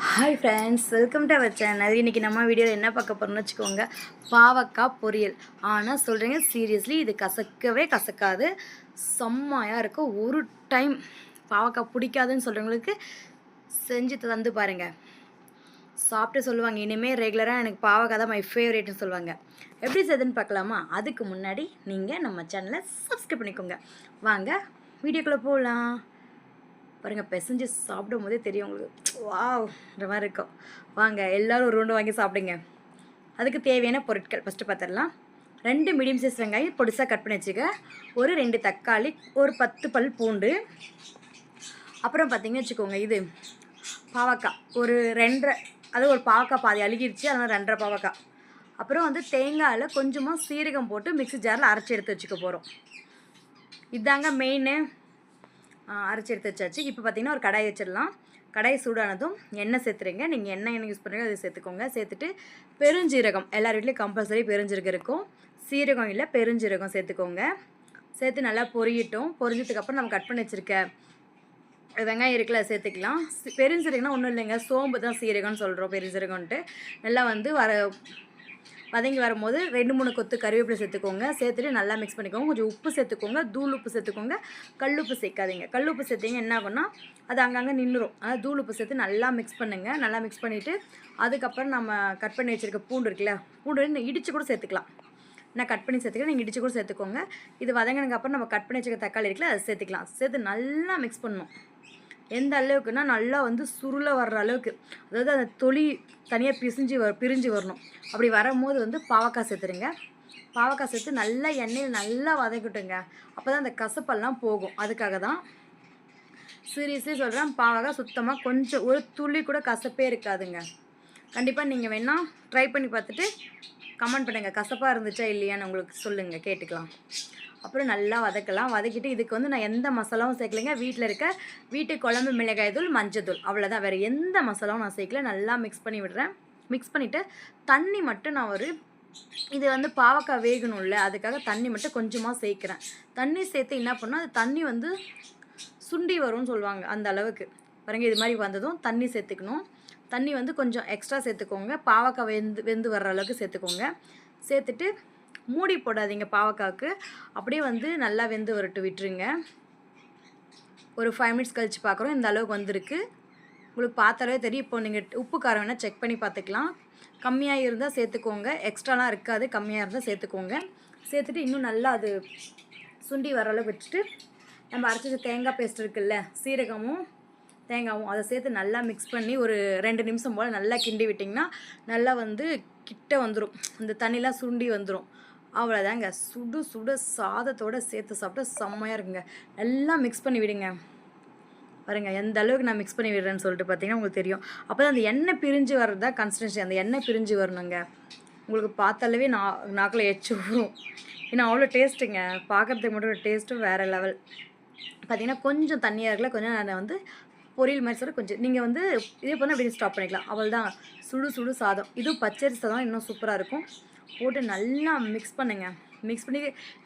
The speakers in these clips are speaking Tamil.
Hi friends, welcome to our channel. இன்றைக்கி நம்ம வீடியோவில் என்ன பார்க்க போகிறோம்னு வச்சுக்கோங்க, பாவக்காய் பொரியல். ஆனால் சொல்கிறீங்க சீரியஸ்லி இது கசக்கவே கசக்காது, செம்மையாக இருக்கும். ஒரு டைம் பாவக்காய் பிடிக்காதுன்னு சொல்கிறவங்களுக்கு செஞ்சு தந்து பாருங்கள், சாப்பிட்டு சொல்லுவாங்க இனிமேல் ரெகுலராக எனக்கு பாவக்காய் தான் மை ஃபேவரேட்னு சொல்லுவாங்க. எப்படி செய்யுதுன்னு பார்க்கலாமா? அதுக்கு முன்னாடி நீங்கள் நம்ம சேனலை சப்ஸ்கிரைப் பண்ணிக்கோங்க. வாங்க வீடியோக்குள்ளே போகலாம். பாருங்கள், பிசைஞ்சு சாப்பிடும் போதே தெரியும் உங்களுக்கு, வாவ்ன்ற மாதிரி இருக்கும். வாங்க எல்லோரும் ஒரு ரவுண்டு வாங்கி சாப்பிடுங்க. அதுக்கு தேவையான பொருட்கள் ஃபஸ்ட்டு பார்த்துடலாம். 2 மீடியம் சைஸ் வெங்காயம் பொடிசாக கட் பண்ணி வச்சுக்க, ஒரு 2 தக்காளி, ஒரு 10 பல் பூண்டு, அப்புறம் பார்த்திங்கன்னு வச்சுக்கோங்க இது பாவக்காய் ஒரு 2.5, அது ஒரு பாவக்காய் பாதி அழுகிடுச்சு, அதனால் 2.5 பாவக்காய். அப்புறம் வந்து தேங்காயில் கொஞ்சமாக சீரகம் போட்டு மிக்ஸி ஜாரில் அரைச்சி எடுத்து வச்சுக்க போகிறோம். இதாங்க மெயின். அரைச்சி எடுத்து வச்சாச்சு. இப்போ பார்த்திங்கன்னா ஒரு கடாய் வச்சிடலாம். கடாய் சூடானதும் எண்ணெய் சேர்த்துருங்க. நீங்கள் எண்ணெய் யூஸ் பண்ணுறீங்க அதை சேர்த்துக்கோங்க. சேர்த்துட்டு பெருஞ்சீரகம், எல்லார் வீட்லேயும் கம்பல்சரி பெருஞ்சீரகம் இருக்கும். சீரகம் இல்லை, பெருஞ்சீரகம் சேர்த்துக்கோங்க. சேர்த்து நல்லா பொரியட்டும். பொரிஞ்சதுக்கப்புறம் நம்ம கட் பண்ணி வச்சுருக்க வெங்காயம் இருக்குல்ல சேர்த்துக்கலாம். பெருஞ்சீரகம்னா ஒன்றும் இல்லைங்க, சோம்பு தான் சீரகம்னு சொல்கிறோம். பெருஞ்சீரகம்ன்ட்டு நல்லா வந்து வதங்கி வரும்போது 2-3 கொத்து கருவேப்பிலை சேர்த்துக்கோங்க. சேர்த்துட்டு நல்லா மிக்ஸ் பண்ணிக்கோங்க. கொஞ்சம் உப்பு சேர்த்துக்கோங்க, தூள் உப்பு சேர்த்துக்கோங்க. கல்லுப்பு சேர்க்காதீங்க. கல்லுப்பு சேர்த்திங்க என்ன ஆகும்னா அது அங்கங்கே நின்றுடும். அதனால் தூள் உப்பு சேர்த்து நல்லா மிக்ஸ் பண்ணுங்கள். நல்லா மிக்ஸ் பண்ணிவிட்டு அதுக்கப்புறம் நம்ம கட் பண்ணி வச்சுருக்க பூண்டு இருக்குல்ல, பூண்டு இடித்து கூட சேர்த்துக்கலாம். நான் கட் பண்ணி சேர்த்துக்கிறேன், நீங்கள் இடித்து கூட சேர்த்துக்கோங்க. இது வதங்கினதுக்கப்புறம் நம்ம கட் பண்ணி வச்சுருக்க தக்காளி இருக்குல்ல, அதை சேர்த்துக்கலாம். சேர்த்து நல்லா மிக்ஸ் பண்ணணும். எந்த அளவுக்குன்னா நல்லா வந்து சுருளை வர்ற அளவுக்கு, அதாவது அந்த தொளி தனியாக பிரிஞ்சு வரணும். அப்படி வரும்போது வந்து பாவக்காய் சேர்த்துருங்க. பாவக்காய் சேர்த்து நல்லா எண்ணெயில் நல்லா வதக்கிட்டுங்க. அப்போ தான் அந்த கசப்பெல்லாம் போகும். அதுக்காக தான் சீரியஸ்லி சொல்கிறேன், பாவக்காய் சுத்தமாக கொஞ்சம் ஒரு துளி கூட கசப்பே இருக்காதுங்க. கண்டிப்பாக நீங்கள் வேணால் ட்ரை பண்ணி பார்த்துட்டு கமெண்ட் பண்ணுங்கள், கசப்பாக இருந்துச்சா இல்லையான்னு உங்களுக்கு சொல்லுங்கள், கேட்டுக்கலாம். அப்புறம் நல்லா வதக்கலாம். வதக்கிட்டு இதுக்கு வந்து நான் எந்த மசாலாவும் சேர்க்கலைங்க. வீட்டில் இருக்க வீட்டு குழம்பு மிளகாய் தூள், மஞ்சள் தூள், அவ்வளோதான். வேறு எந்த மசாலாவும் நான் சேர்க்கல. நல்லா மிக்ஸ் பண்ணி விடுறேன். மிக்ஸ் பண்ணிவிட்டு தண்ணி மட்டும் நான் இது வந்து பாவக்காய் வேகணும்ல, அதுக்காக தண்ணி மட்டும் கொஞ்சமாக சேர்க்குறேன். தண்ணி சேர்த்து என்ன பண்ணால் அது தண்ணி வந்து சுண்டி வரும்னு சொல்லுவாங்க, அந்த அளவுக்கு. பாருங்கள், இது மாதிரி வந்ததும் தண்ணி சேர்த்துக்கணும். தண்ணி வந்து கொஞ்சம் எக்ஸ்ட்ரா சேர்த்துக்கோங்க. பாவக்காய் வெந்து வர்ற அளவுக்கு சேர்த்துக்கோங்க. சேர்த்துட்டு மூடி போடாதீங்க பாவக்காய்க்கு, அப்படியே வந்து நல்லா வெந்து வரட்டு விட்டுருங்க. ஒரு 5 மினிட்ஸ் கழித்து பார்க்குறோம், இந்த அளவுக்கு வந்திருக்கு. உங்களுக்கு பார்த்தாலே தெரியும். இப்போ நீங்கள் உப்பு காரம் வேணால் செக் பண்ணி பார்த்துக்கலாம். கம்மியாக இருந்தால் சேர்த்துக்கோங்க, எக்ஸ்ட்ராலாம் இருக்காது. கம்மியாக இருந்தால் சேர்த்துக்கோங்க. சேர்த்துட்டு இன்னும் நல்லா அது சுண்டி வர அளவுக்கு வச்சுட்டு நம்ம அரைச்சி தேங்காய் பேஸ்ட் இருக்குல்ல, சீரகமும் தேங்காயும் அதை சேர்த்து நல்லா மிக்ஸ் பண்ணி ஒரு 2 நிமிஷம் போல் நல்லா கிண்டி விட்டிங்கன்னா நல்லா வந்து கிட்ட வந்துடும். அந்த தண்ணிலாம் சுண்டி வந்துடும். அவ்வளோதாங்க. சுடு சுடு சாதத்தோடு சேர்த்து சாப்பிட்டா செம்மையாக இருக்குங்க. நல்லா மிக்ஸ் பண்ணி விடுங்க. பாருங்கள் எந்த அளவுக்கு நான் மிக்ஸ் பண்ணி விடுறேன்னு சொல்லிட்டு பார்த்தீங்கன்னா உங்களுக்கு தெரியும். அப்போ தான் அந்த எண்ணெய் பிரிஞ்சு வர்றதா கன்சிஸ்டன்சி, அந்த எண்ணெய் பிரிஞ்சு வரணுங்க. உங்களுக்கு பார்த்தாலே நாக்கில் எச்சு வரும். ஏன்னா அவ்வளோ டேஸ்ட்டுங்க. பார்க்குறதுக்கு மட்டும் டேஸ்ட்டும் வேறு லெவல். பார்த்திங்கன்னா கொஞ்சம் தண்ணியாக இருக்கல, கொஞ்சம் நான் வந்து பொரியல் மாதிரி சொல்லி கொஞ்சம் நீங்கள் வந்து இதே பண்ணால் அப்படி ஸ்டாப் பண்ணிக்கலாம். அவள் தான் சுடு சுடு சாதம். இதுவும் பச்சரிசி சாதம் இன்னும் சூப்பராக இருக்கும். போட்டு நல்லா மிக்ஸ் பண்ணுங்கள். மிக்ஸ் பண்ணி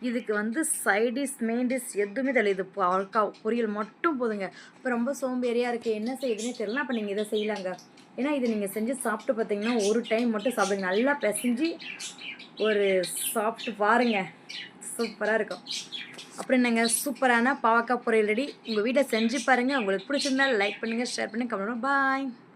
இதுக்கு வந்து சைட் டிஷ் மெயின் டிஷ் எதுவுமே தெரியல, இது பாவக்காய் பொரியல் மட்டும் போதுங்க. இப்போ ரொம்ப சோம்பேறியாக இருக்குது, என்ன செய்யுதுன்னே தெரியல. அப்போ நீங்கள் இதை செய்யலாங்க. ஏன்னா இது நீங்கள் செஞ்சு சாப்பிட்டு பார்த்தீங்கன்னா ஒரு டைம் மட்டும் சாப்பிடுங்க. நல்லா பிசைஞ்சு ஒரு சாப்பிட்டு பாருங்கள், சூப்பராக இருக்கும். அப்புறம் என்னங்க, சூப்பரான பாவக்காய் பொரியல் ரெடி. உங்கள் வீட்டை செஞ்சு பாருங்கள். உங்களுக்கு பிடிச்சிருந்தா லைக் பண்ணுங்கள், ஷேர் பண்ணுங்கள், கமெண்ட் பண்ணுங்கள். பாய்.